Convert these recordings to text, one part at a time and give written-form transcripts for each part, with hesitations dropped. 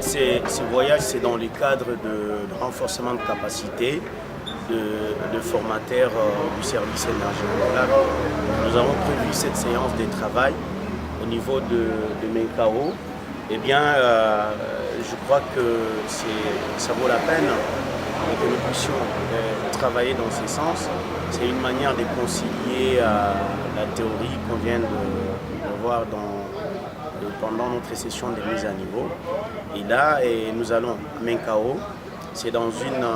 fait, ces voyages, c'est dans le cadre de renforcement de capacité de formateurs du service énergie renouvelable. Nous avons prévu cette séance de travail au niveau de Menkao. Eh bien, je crois que ça vaut la peine que nous puissions travailler dans ce sens. C'est une manière de concilier la théorie qu'on vient de voir pendant notre session de mise à niveau. Et là, nous allons à Menkao. C'est dans une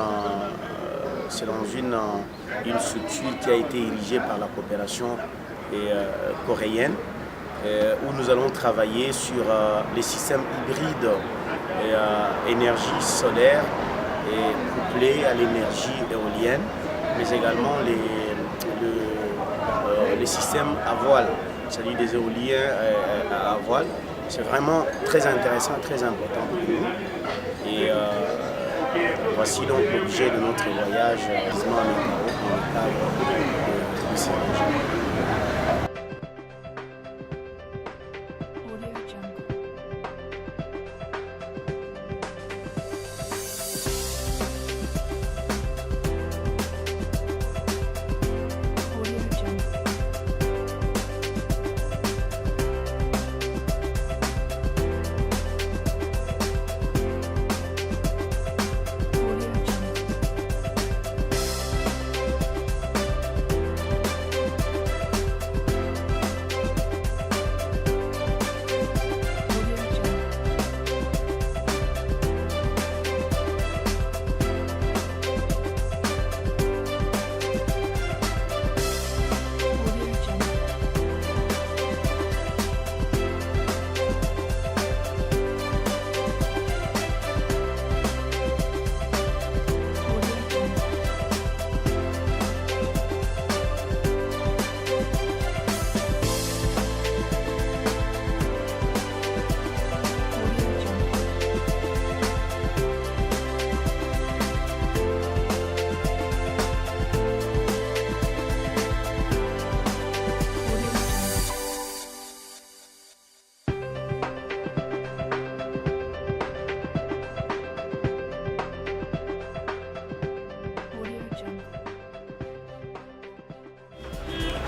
structure qui a été érigée par la coopération coréenne, où nous allons travailler sur les systèmes hybrides énergie solaire et couplés à l'énergie éolienne, mais également les systèmes à voile, c'est-à-dire des éoliens à voile. C'est vraiment très intéressant, très important pour nous. Et voici donc l'objet de notre voyage à Menkao dans le cadre de ces projets.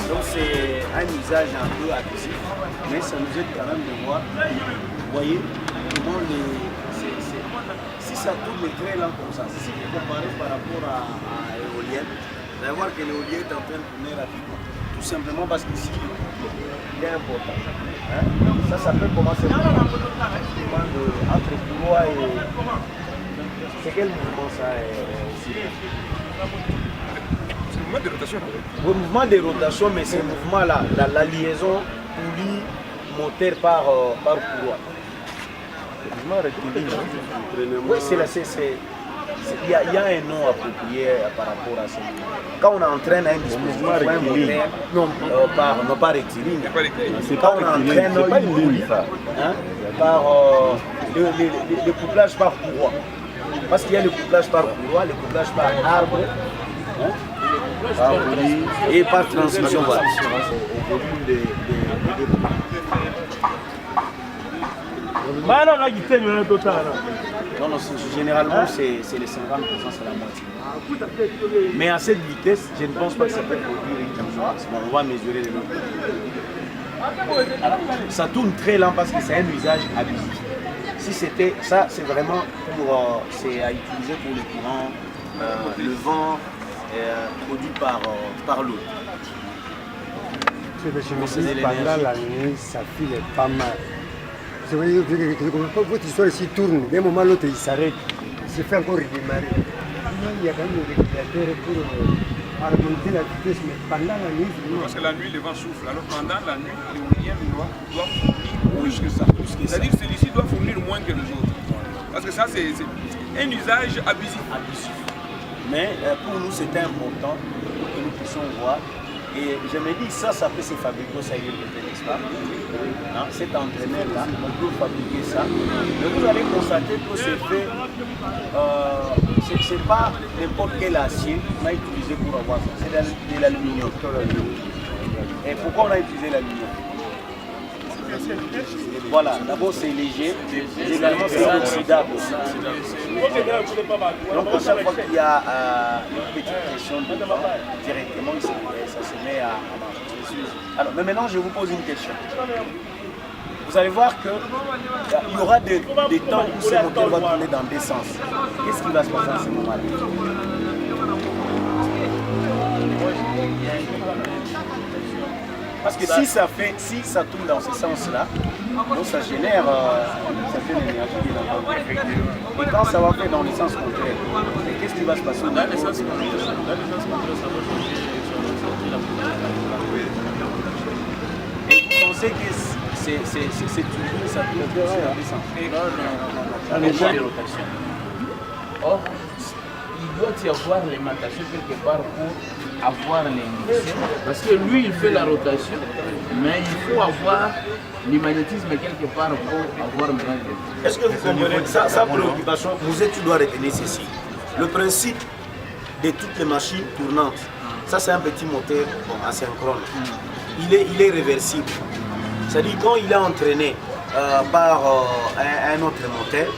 Donc c'est un usage un peu abusif, mais ça nous aide quand même de voir, vous voyez, comment si ça tourne très lent comme ça, si vous comparez par rapport à l'éolienne, vous allez voir que l'éolienne est en train de tourner rapidement, tout simplement parce qu'ici, il est important. Hein? Ça peut commencer entre courroie et... C'est quel mouvement ça de rotation. Le mouvement de rotation, mais ce mouvement-là, la liaison poulie moteur par courroie. Le mouvement rectiligne. Oui, il y a un nom approprié par rapport à ça. Quand on entraîne un dispositif, non pas rectiligne. Quand on entraîne une poulie, par le couplage par courroie. Parce qu'il y a le couplage par courroie, le couplage par arbre. Et par transmission. Non, généralement c'est les 50%, c'est la moitié. Mais à cette vitesse, je ne pense pas que ça peut produire une chose. Bon, on va mesurer les notes. Ça tourne très lent parce que c'est un usage abusif. Si c'était ça, c'est vraiment c'est à utiliser pour le courant, le vent. Produit par l'eau. Je me suis dit, pendant la nuit, ça file pas mal. C'est vrai que votre histoire ici tourne, d'un moment à l'autre, il s'arrête. Il se fait encore redémarrer. Il y a quand même un régulateur pour remonter la vitesse, mais pendant la nuit... Parce que la nuit, le vent souffle. Alors pendant la nuit, l'éolien doit fournir plus que ça. C'est-à-dire que celui-ci doit fournir moins que les autres. Parce que ça, c'est un usage abusif. Mais pour nous, c'était important que nous puissions voir. Et je me dis, ça peut se fabriquer au Sahel, n'est-ce pas? Cet entraîneur-là, on peut fabriquer ça. Mais vous allez constater que c'est fait, c'est pas n'importe quel acier qu'on a utilisé pour avoir ça. C'est de l'aluminium. Et pourquoi on a utilisé l'aluminium? Voilà, d'abord c'est léger, généralement c'est inoxydable. Donc à chaque fois qu'il y a une petite pression devant, directement ça se met à marcher. Alors, mais maintenant je vous pose une question. Vous allez voir qu'il y aura des temps où ce moteur va tourner dans deux sens. Qu'est-ce qui va se passer à ce moment-là? Parce que si ça tourne dans ce sens-là, donc ça génère l'énergie qui est dans le. Et quand ça va faire dans le sens contraire, qu'est-ce qui va se passer? Dans le sens contraire, ça va changer. Et vous pensez que c'est toujours ça tourne dans le sens? Non. Or, il doit y avoir l'aimantation quelque part pour avoir l'induction. Parce que lui, il fait la rotation, mais il faut avoir le magnétisme quelque part pour avoir un grand. Est-ce que vous comprenez sa préoccupation? Tu dois retenir ceci. Le principe de toutes les machines tournantes, ça c'est un petit moteur asynchrone. Il est réversible. C'est-à-dire quand il est entraîné par un autre moteur,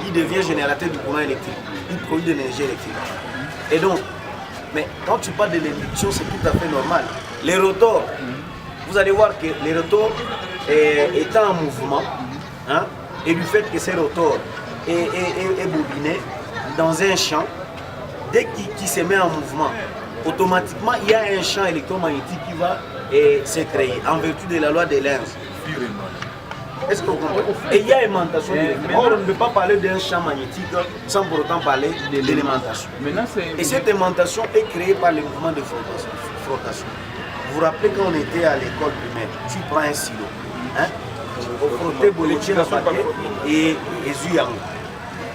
il devient générateur du courant électrique. Il produit de l'énergie électrique. Et donc, mais quand tu parles de l'induction, c'est tout à fait normal. Les rotors, vous allez voir que les rotors étant en mouvement, hein, et du fait que ces rotors est bobiné dans un champ, dès qu'il se met en mouvement, automatiquement il y a un champ électromagnétique qui va se créer en vertu de la loi de Lenz. Est-ce que vous comprenez? Et il y a aimantation. Or, on ne peut pas parler d'un champ magnétique sans pour autant parler de l'aimantation. Et cette aimantation est créée par le mouvement de frottation. Vous vous rappelez quand on était à l'école primaire, tu prends un stylo, hein, pour frotter Boletier la paquet et Zuyango.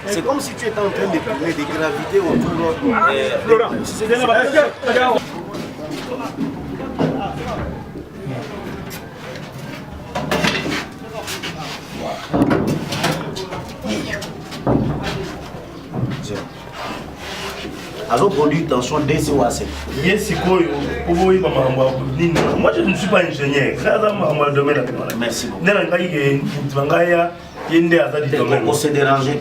C'est comme si tu étais en train de tourner des gravités autour de... Alors produit tension DC ou AC. Merci beaucoup. On s'est dérangé.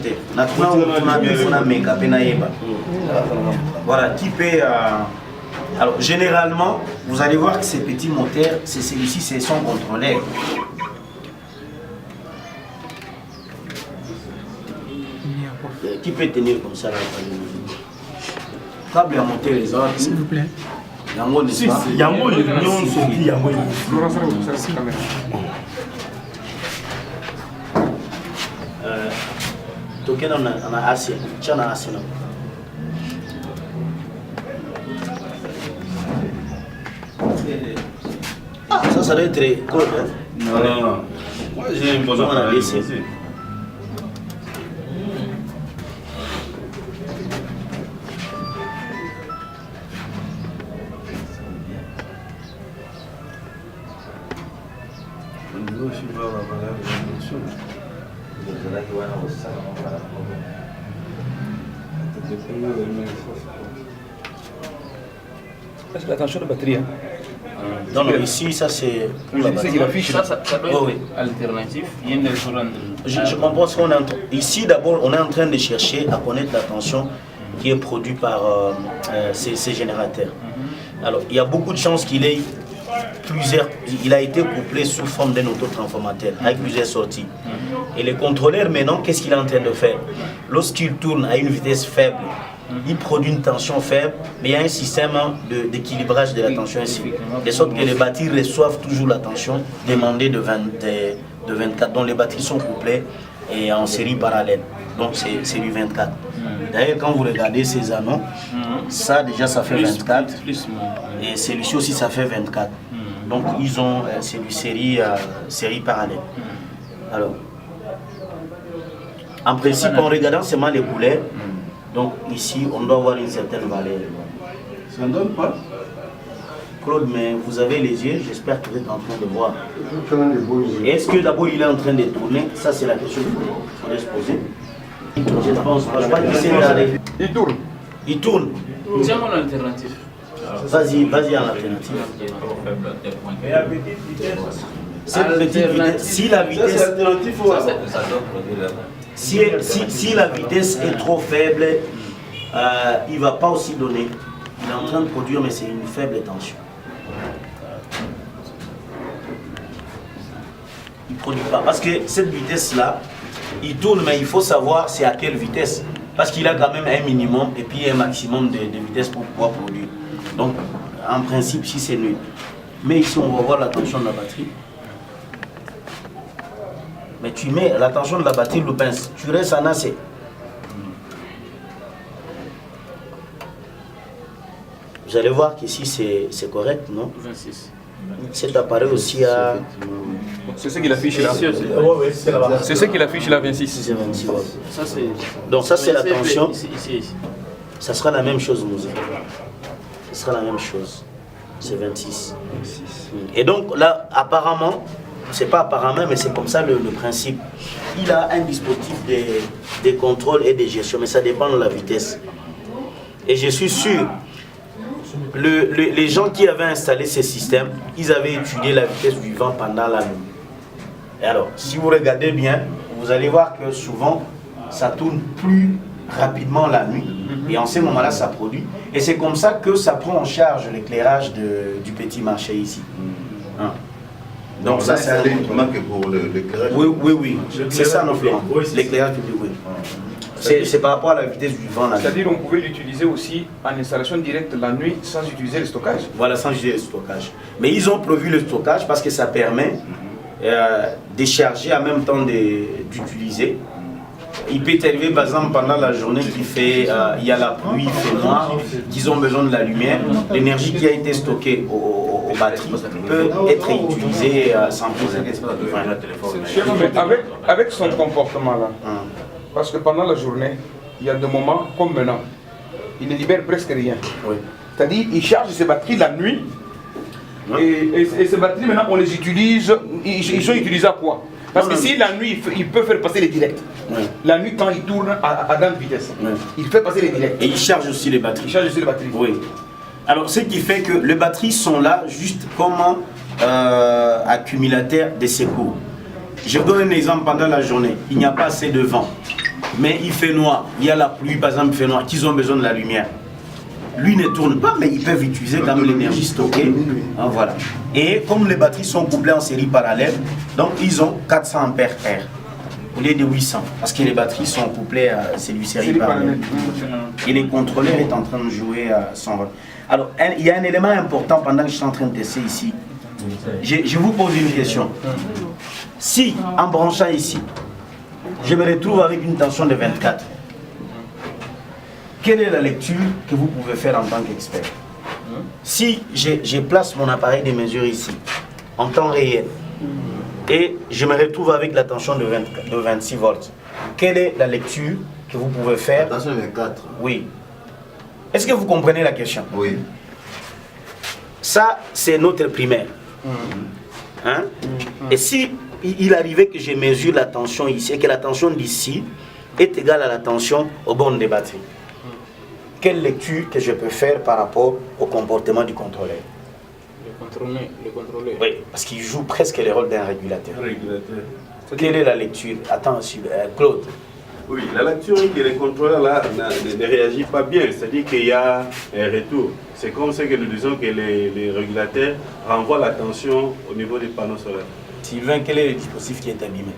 Voilà, qui peut... Alors généralement, vous allez voir que ces petits moteurs, c'est celui-ci, c'est son contrôleur. Qui peut tenir comme ça là? Câble à monter les autres. S'il vous plaît. Yango n'est pas. Yango, Yango. Token on a assez. Tiens, on a assez. Ah, ça doit être cool. Non. Moi, j'ai besoin de laisser. Est-ce que attention de batterie? Non, ici, ça c'est pour la batterie. Ça doit être alternatif. Il y a une restaurant. Je comprends ce qu'on est en train. Ici, d'abord, on est en train de chercher à connaître la tension qui est produite par ces générateurs. Alors, il y a beaucoup de chances qu'il ait il a été couplé sous forme d'un autotransformateur avec plusieurs sorties. Et le contrôleur maintenant, qu'est-ce qu'il est en train de faire? Lorsqu'il tourne à une vitesse faible, il produit une tension faible, mais il y a un système d'équilibrage de la tension ici, de sorte que les batteries reçoivent toujours la tension demandée de 24, dont les batteries sont couplées et en série parallèle. Donc c'est du 24. D'ailleurs, quand vous regardez ces anneaux, ça déjà ça fait 24, et celui-ci aussi ça fait 24. Donc ils ont c'est du série parallèle. Alors, en principe, en regardant seulement les couleurs, donc ici on doit avoir une certaine valeur. Ça ne donne pas? Claude, mais vous avez les yeux, j'espère que vous êtes en train de voir. Est-ce que d'abord il est en train de tourner? Ça c'est la question qu'il faudrait se poser. Je pense pas, je crois qu'il s'est regardé. Il tourne. Il tourne. Tiens mon alternative. Vas-y en alternative. cette petite vitesse, si la vitesse, si la vitesse est trop faible, il ne va pas aussi donner. Il est en train de produire, mais c'est une faible tension. Il ne produit pas. Parce que cette vitesse-là, il tourne, mais il faut savoir c'est à quelle vitesse. Parce qu'il a quand même un minimum et puis un maximum de vitesse pour pouvoir produire. Donc, en principe, si c'est nul. Mais ici, on va voir la tension de la batterie. Mais tu mets la tension de la batterie, le pince, tu restes en AC. Vous allez voir qu'ici, c'est correct, non? 26. Cet appareil aussi a... C'est ce qu'il affiche là. C'est ce qu'il affiche là, 26. C'est 26 volts. Ça, Donc ça, c'est la tension. Ici. Ça sera la même chose, Moussa. Ce sera la même chose. C'est 26. Et donc là, apparemment, c'est pas apparemment, mais c'est comme ça le principe. Il a un dispositif de contrôle et de gestion, mais ça dépend de la vitesse. Et je suis sûr, les gens qui avaient installé ces systèmes, ils avaient étudié la vitesse du vent pendant la nuit. Et alors, si vous regardez bien, vous allez voir que souvent, ça tourne plus rapidement la nuit. Et en ce moment-là, ça produit. Et c'est comme ça que ça prend en charge l'éclairage du petit marché ici. Hein. Donc ça, c'est un que pour l'éclairage. Oui. C'est ça, non, Florent. L'éclairage public, oui. C'est par rapport à la vitesse du vent. C'est-à-dire qu'on pouvait l'utiliser aussi en installation directe la nuit sans utiliser le stockage. Voilà, sans utiliser le stockage. Mais ils ont prévu le stockage parce que ça permet de charger en même temps d'utiliser. Il peut arriver par exemple pendant la journée qu'il fait, il y a la pluie, il fait noir, qu'ils ont besoin de la lumière. L'énergie qui a été stockée aux batteries peut être utilisée sans problème. Avec son comportement là, parce que pendant la journée, il y a des moments comme maintenant, il ne libère presque rien. Oui. C'est-à-dire il charge ses batteries la nuit et ces batteries maintenant on les utilise, ils sont utilisés à quoi? Parce que si la nuit, il peut faire passer les directs. Oui. La nuit, quand il tourne à grande vitesse, il fait passer les directs. Et il charge aussi les batteries. Il charge aussi les batteries. Oui. Alors, ce qui fait que les batteries sont là juste comme accumulateurs de secours. Je vous donne un exemple pendant la journée. Il n'y a pas assez de vent. Mais il fait noir. Il y a la pluie, par exemple, il fait noir. Qu'ils ont besoin de la lumière. Lui ne tourne pas, mais ils peuvent utiliser quand même l'énergie stockée. Hein, voilà. Et comme les batteries sont couplées en série parallèle, donc ils ont 400 ampères au lieu de 800. Parce que les batteries sont couplées à série parallèle. Et les contrôleurs sont en train de jouer son rôle. Alors, il y a un élément important pendant que je suis en train de tester ici. Je vous pose une question. Si, en branchant ici, je me retrouve avec une tension de 24, quelle est la lecture que vous pouvez faire en tant qu'expert? Si je place mon appareil de mesure ici, en temps réel, et je me retrouve avec la tension de 26 volts, quelle est la lecture que vous pouvez faire? Attention, 24. Oui. Est-ce que vous comprenez la question? Oui. Ça, c'est notre primaire. Hein? Et si il arrivait que je mesure la tension ici, et que la tension d'ici est égale à la tension aux bornes des batteries, quelle lecture que je peux faire par rapport au comportement du contrôleur? Le contrôleur. Oui, parce qu'il joue presque le rôle d'un régulateur. Quelle est la lecture? Attends, Claude. Oui, la lecture est que le contrôleur là ne réagit pas bien, c'est-à-dire qu'il y a un retour. C'est comme ça que nous disons que les régulateurs renvoient la tension au niveau des panneaux solaires. Sylvain, quel est le dispositif qui est abîmé?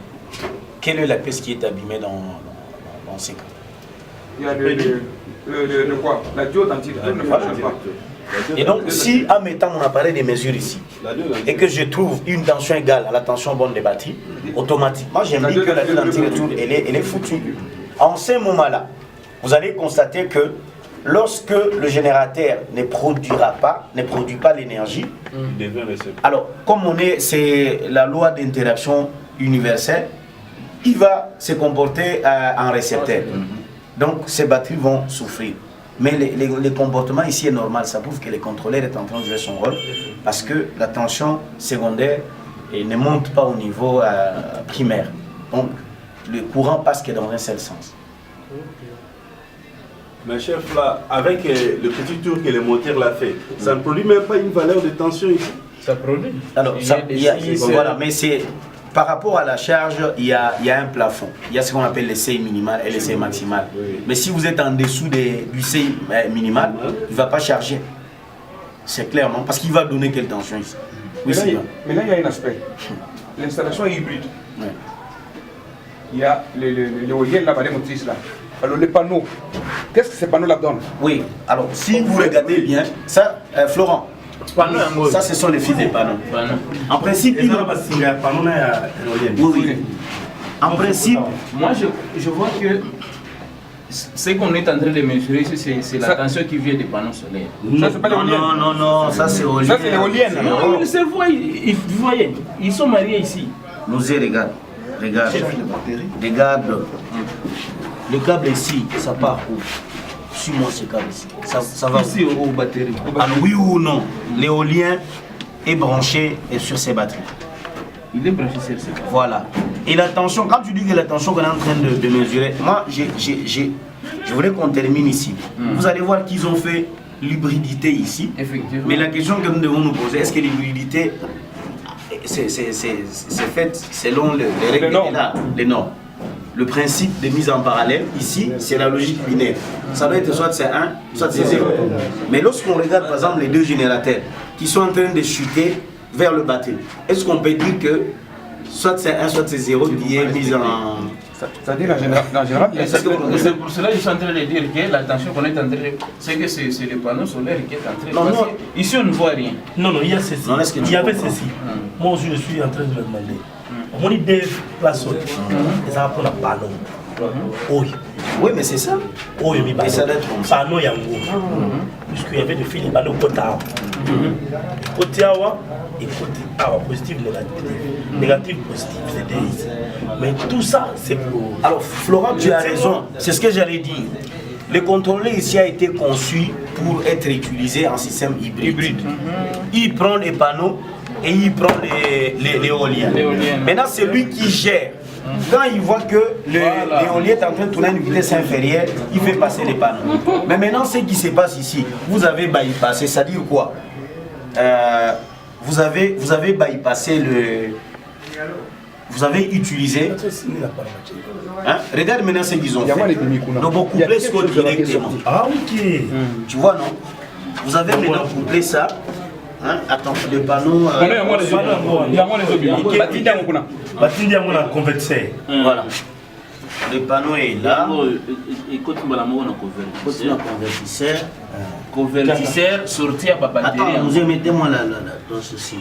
Quelle est la pièce qui est abîmée dans ces cas? Il y a le quoi? La diode anti-retour ne fonctionne pas. Et donc, si en mettant mon appareil de mesure ici, et que je trouve une tension égale à la tension bonne des batteries, automatiquement, j'indique que la diode anti-retour, elle est foutue. En ce moment-là, vous allez constater que lorsque le générateur ne produit pas l'énergie, alors, comme c'est la loi d'interaction universelle, il va se comporter en récepteur. Donc, ces batteries vont souffrir. Mais le comportement ici est normal, ça prouve que le contrôleur est en train de jouer son rôle parce que la tension secondaire ne monte pas au niveau primaire. Donc le courant passe que dans un seul sens. Mais chef, là, avec le petit tour que le moteur l'a fait, ça ne produit même pas une valeur de tension ici? Ça produit. Alors, voilà, mais c'est par rapport à la charge, il y a un plafond. Il y a ce qu'on appelle le seuil minimal et le seuil maximal. Mais si vous êtes en dessous du seuil minimal, il ne va pas charger. C'est clair, non? Parce qu'il va donner quelle tension ici? Oui, mais là, il y a un aspect. L'installation est hybride. Ouais. Il y a l'éolienne là-bas, les motrices là. Alors les panneaux, qu'est-ce que ces panneaux-là donnent? Oui, alors si vous regardez bien, ça, Florent, ça ce sont les fils des panneaux. En principe, oui. En principe, moi je vois que ce qu'on est en train de mesurer, c'est la tension qui vient des panneaux solaires. Ça, c'est pas l'éolienne. Non, ça c'est éolienne. Ça, c'est l'éolienne. Non, le cerveau, vous voyez, ils sont mariés ici. Nous regarde. Regarde. Le câble ici, ça part où? Suis-moi ce câble ici. Ça va ici aux batteries. Alors oui ou non, l'éolien est branché sur ses batteries. Il est branché sur ses batteries. Voilà. Et la tension, quand tu dis que la tension qu'on est en train de mesurer, moi je voudrais qu'on termine ici. Vous allez voir qu'ils ont fait l'hybridité ici. Effectivement. Mais la question que nous devons nous poser, est-ce que l'hybridité c'est fait selon les règles des normes? Le principe de mise en parallèle, ici, c'est la logique binaire. Ça doit être soit c'est 1, soit c'est 0. Mais lorsqu'on regarde par exemple les deux générateurs qui sont en train de chuter vers le batterie, est-ce qu'on peut dire que soit c'est 1, soit c'est 0 qui est mise en... C'est-à-dire en général, c'est pour cela que je suis en train de dire que la tension qu'on est en train de... C'est que c'est le panneau solaire qui est en train de... Non. Ici on ne voit rien. Non, il y a ceci. Il y avait ceci. Moi aussi je suis en train de me demander. On dit des places, et ça va prendre un panneau. Oui, mais c'est ça. Et ça doit être comme ça. Panneau Yango. Puisqu'il y avait des fils, panneau côté Awa. Côté Awa et côté Awa, positif, négatif. Négatif, positif, c'est des. Mais tout ça, c'est pour. Alors, Florent, tu as raison. C'est ce que j'allais dire. Le contrôleur ici a été conçu pour être utilisé en système hybride. Il prend les panneaux et il prend l'éolien. Maintenant, c'est lui qui gère. Quand il voit que l'éolien est en train de tourner à une vitesse inférieure, il fait passer les panneaux. Mais maintenant, ce qui se passe ici, vous avez bypassé, c'est-à-dire quoi? Vous avez bypassé le... Vous avez utilisé... Hein? Regarde maintenant ce qu'ils ont fait. Donc, vous couplez ce code directement. Ah, ok. Tu vois, non? Vous avez maintenant couplé ça. Hein? Attends, le panneau... Voilà. Le panneau est là. Convertisseur sorti à batterie. Attends, vous mettez-moi là, dans ceci.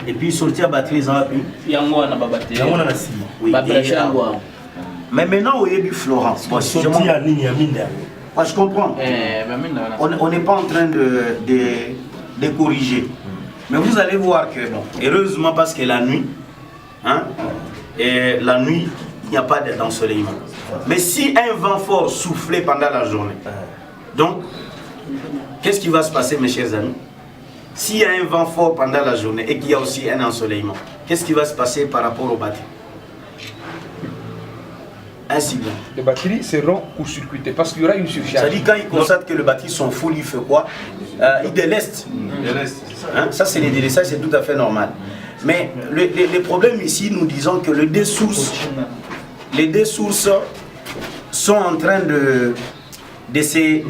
Et puis sortir à batterie, ça va plus. Il y a un batterie. Oui, mais maintenant, vous avez Florent. Moi, je comprends. On n'est pas en train de corriger. Mais vous allez voir que, bon, heureusement, parce que la nuit, hein, et la nuit, il n'y a pas d'ensoleillement. Mais si un vent fort soufflait pendant la journée, donc, qu'est-ce qui va se passer, mes chers amis? S'il y a un vent fort pendant la journée et qu'il y a aussi un ensoleillement, qu'est-ce qui va se passer par rapport aux batteries? Ainsi bien. Les batteries seront court-circuitées parce qu'il y aura une surcharge. C'est-à-dire quand ils constatent que les batteries sont full, il fait quoi? Il déleste. Hein? Ça, c'est les délestages, c'est tout à fait normal. Mais le problème ici, nous disons que les deux sources sont en train de se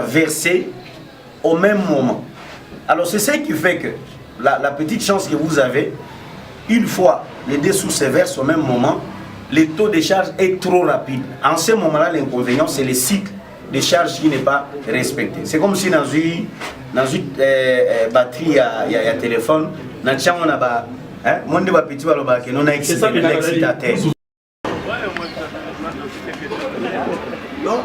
verser au même moment. Alors c'est ce qui fait que la petite chance que vous avez, une fois les deux sources se versent au même moment, le taux de charge est trop rapide. En ce moment-là, l'inconvénient, c'est le cycle de charge qui n'est pas respecté. C'est comme si dans une batterie, il y a un téléphone, on a petit excitateur. Non,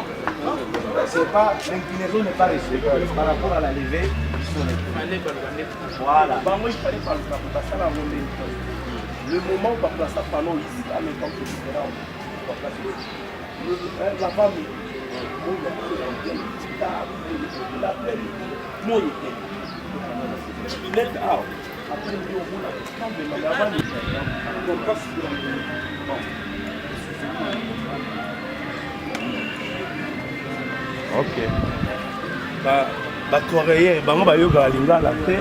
l'inclinaison n'est pas respectée par rapport à la levée. Voilà. Le moment où on va placer un panneau ici, à l'époque, c'est la femme, il est out. Après, il dit au bout, Ok. bacoréen bango bayoka balingala te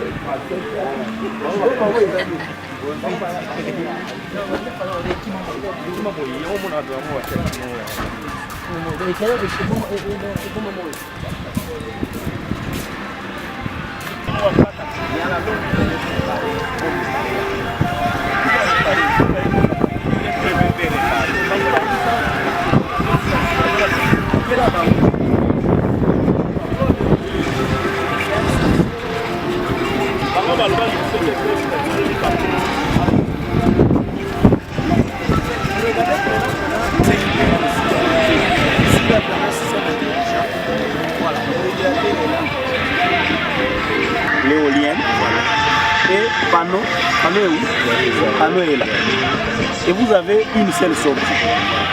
l'éolienne et panneau est où? Panneau est là. Et vous avez une seule sortie.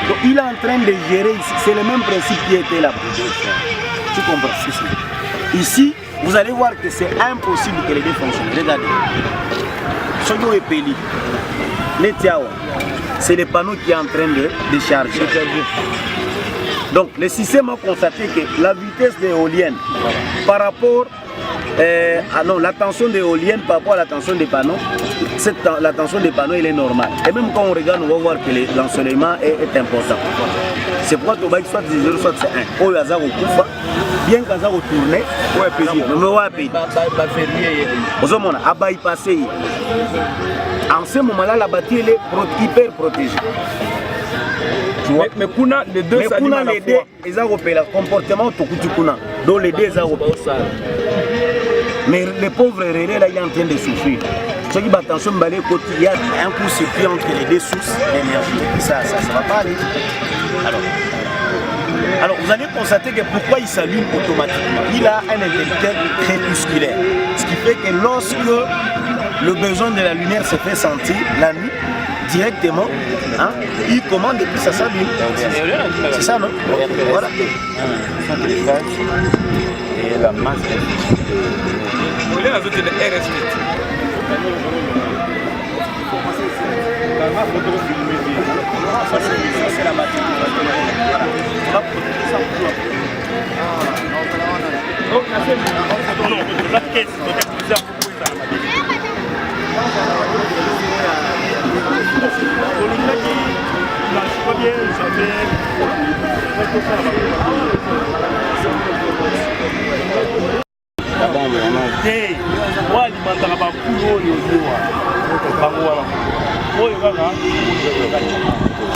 Donc il est en train de gérer ici. C'est le même principe qui était là. Tu comprends? Ici, vous allez voir que c'est impossible que les deux fonctionnent. Regardez. Soyo et Peli. C'est le panneau qui est en train de décharger. Donc le système a constaté que la vitesse de l'éolienne par rapport la tension d'éolienne par rapport à la tension des panneaux, la tension des panneaux elle est normale. Et même quand on regarde, on va voir que l'ensoleillement est important. C'est pourquoi tu vas soit 0 soit c'est 1. Au hasard au Koufa, bien qu'à ça retourner, ouais payer. Mais ouais payer. Aux hommes on a bypassé. En ce moment-là, la bâtisse elle est hyper protégée. Mais kuna les deux s'animent à la fois. Ils ont repéré le comportement de kuna. Donc les deux ont repéré. Mais le pauvre relais là, il est en train de souffrir. Ceux qui battent attention, il y a un coup circuit entre les deux sources d'énergie. Ça ne va pas aller. Alors vous allez constater que pourquoi il s'allume automatiquement. Il a un interrupteur crépusculaire. Ce qui fait que lorsque le besoin de la lumière se fait sentir la nuit, directement, hein, il commande et puis ça s'allume. C'est ça, non? Voilà. Et la masse. Vous voulez ajouter le RS8? Ça c'est la batterie. non, la caisse,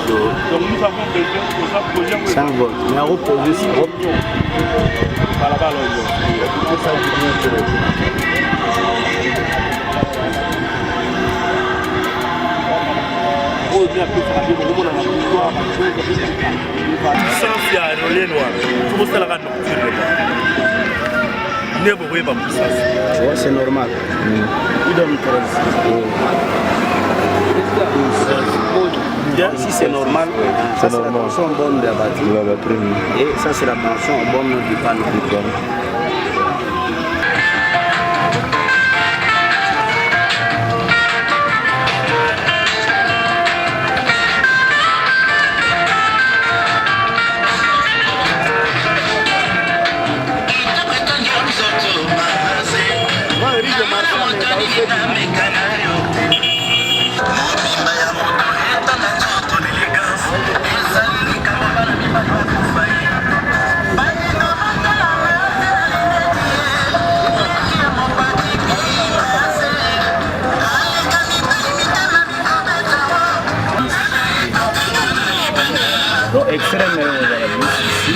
donc nous avons besoin de ça projet. 5 volts. Mais à reposer, c'est c'est normal. Il donne 13. Si c'est normal, ça c'est la tension bonne de la batterie. Et ça c'est la tension bonne du panneau. Extrême de la bouche ici.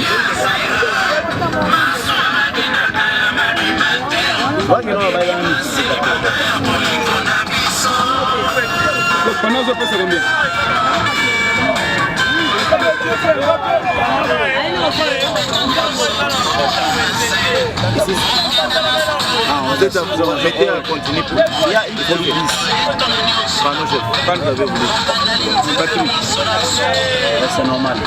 Le panneau se passe combien? Vous êtes mettez un continu pour. Il y a une police. Quand vous avez voulu. C'est normal.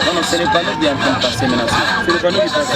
Non, c'est le panneau qui est en train de passer maintenant. C'est le panneau qui passe.